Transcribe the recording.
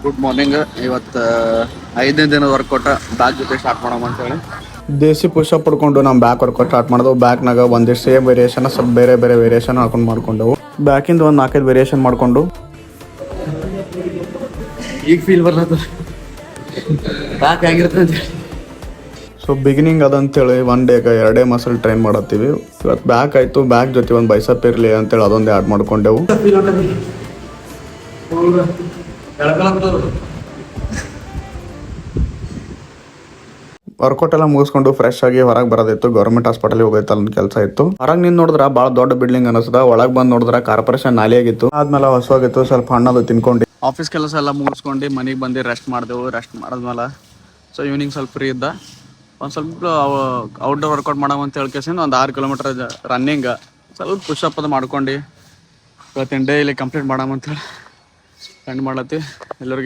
Good morning. ಇವತ್ತು 5ನೇ ದಿನದ ವರ್ಕೌಟ ಬ್ಯಾಕ್ ಜೊತೆ ಸ್ಟಾರ್ಟ್ ಮಾಡೋಣ ಅಂತೇಳಿ ದೇಸಿ ಪುಷಪ್ ಪಡ್ಕೊಂಡು ನಾವು ಬ್ಯಾಕ್ ವರ್ಕೌಟ್ ಸ್ಟಾರ್ಟ್ ಮಾಡಿದೆವು. ಬ್ಯಾಕ್ನಾಗ ಒಂದಿಷ್ಟು ಸೇಮ್ ವೇರಿಯೇಷನ್, ಸ್ವಲ್ಪ ಬೇರೆ ಬೇರೆ ವೇರಿಯೇಷನ್ ಹಾಕೊಂಡು ಮಾಡ್ಕೊಂಡೆವು. ಬ್ಯಾಕಿಂದ ಒಂದು 4-5 ವೇರಿಯೇಷನ್ ಮಾಡಿಕೊಂಡು ಈಗ ಫೀಲ್ ಬರ್ಲತ್ತ ಬ್ಯಾಕ್ ಆಗಿರುತ್ತೆ ಅಂತೇಳಿ. ಸೊ ಬಿಗಿನಿಂಗ್ ಅದಂತೇಳಿ 1 ಡೇಗೆ 2 ಮಸಲ್ ಟ್ರೈನ್ ಮಾಡತ್ತೀವಿ. ಇವತ್ತು ಬ್ಯಾಕ್ ಆಯಿತು, ಬ್ಯಾಕ್ ಜೊತೆ ಒಂದು ಬೈಸಪ್ ಇರಲಿ ಅಂತೇಳಿ ಅದೊಂದೇ ಆ್ಯಡ್ ಮಾಡ್ಕೊಂಡೆವು. ವರ್ಕೌಟ್ ಎಲ್ಲ ಮುಗಿಸ್ಕೊಂಡು ಫ್ರೆಶ್ ಆಗಿ ಹೊರಗೆ ಬರೋದಿತ್ತು. ಗೌರ್ಮೆಂಟ್ ಹಾಸ್ಪಿಟಲ್ಗೆ ಹೋಗೈತೆ, ಅಲ್ಲಿ ಕೆಲಸ ಇತ್ತು. ಹೊರಗೆ ನಿಂತು ನೋಡಿದ್ರೆ ಭಾಳ ದೊಡ್ಡ ಬಿಲ್ಡಿಂಗ್ ಅನಿಸ್ತದ. ಒಳಗೆ ಬಂದು ನೋಡಿದ್ರೆ ಕಾರ್ಪೊರೇಷನ್ ನಾಲಿ ಆಗಿತ್ತು. ಆದ್ಮೇಲೆ ಹೊಸವಾಗಿತ್ತು, ಸ್ವಲ್ಪ ಹಣ್ಣದು ತಿನ್ಕೊಂಡು ಆಫೀಸ್ ಕೆಲಸ ಎಲ್ಲ ಮುಗಿಸ್ಕೊಂಡು ಮನೆಗೆ ಬಂದು ರೆಸ್ಟ್ ಮಾಡಿದೆವು. ರೆಸ್ಟ್ ಮಾಡಿದ್ಮೇಲೆ ಸೊ ಈವ್ನಿಂಗ್ ಸ್ವಲ್ಪ ಫ್ರೀ ಇದ್ದ, ಒಂದು ಸ್ವಲ್ಪ ಔಟ್ಡೋರ್ ವರ್ಕೌಟ್ ಮಾಡೋ ಅಂತ ಹೇಳ್ಕೇಸಿಂದ ಒಂದು 6 ಕಿಲೋಮೀಟರ್ ರನ್ನಿಂಗ್, ಸ್ವಲ್ಪ ಪುಷಪ್ ಅದು ಮಾಡ್ಕೊಂಡು ಇವತ್ತಿನ ಡೇ ಇಲ್ಲಿ ಕಂಪ್ಲೀಟ್ ಮಾಡೋ ಅಂತೇಳಿ ಎಂಡ್ ಮಾಡತ್ತಿ. ಎಲ್ಲರಿಗೆ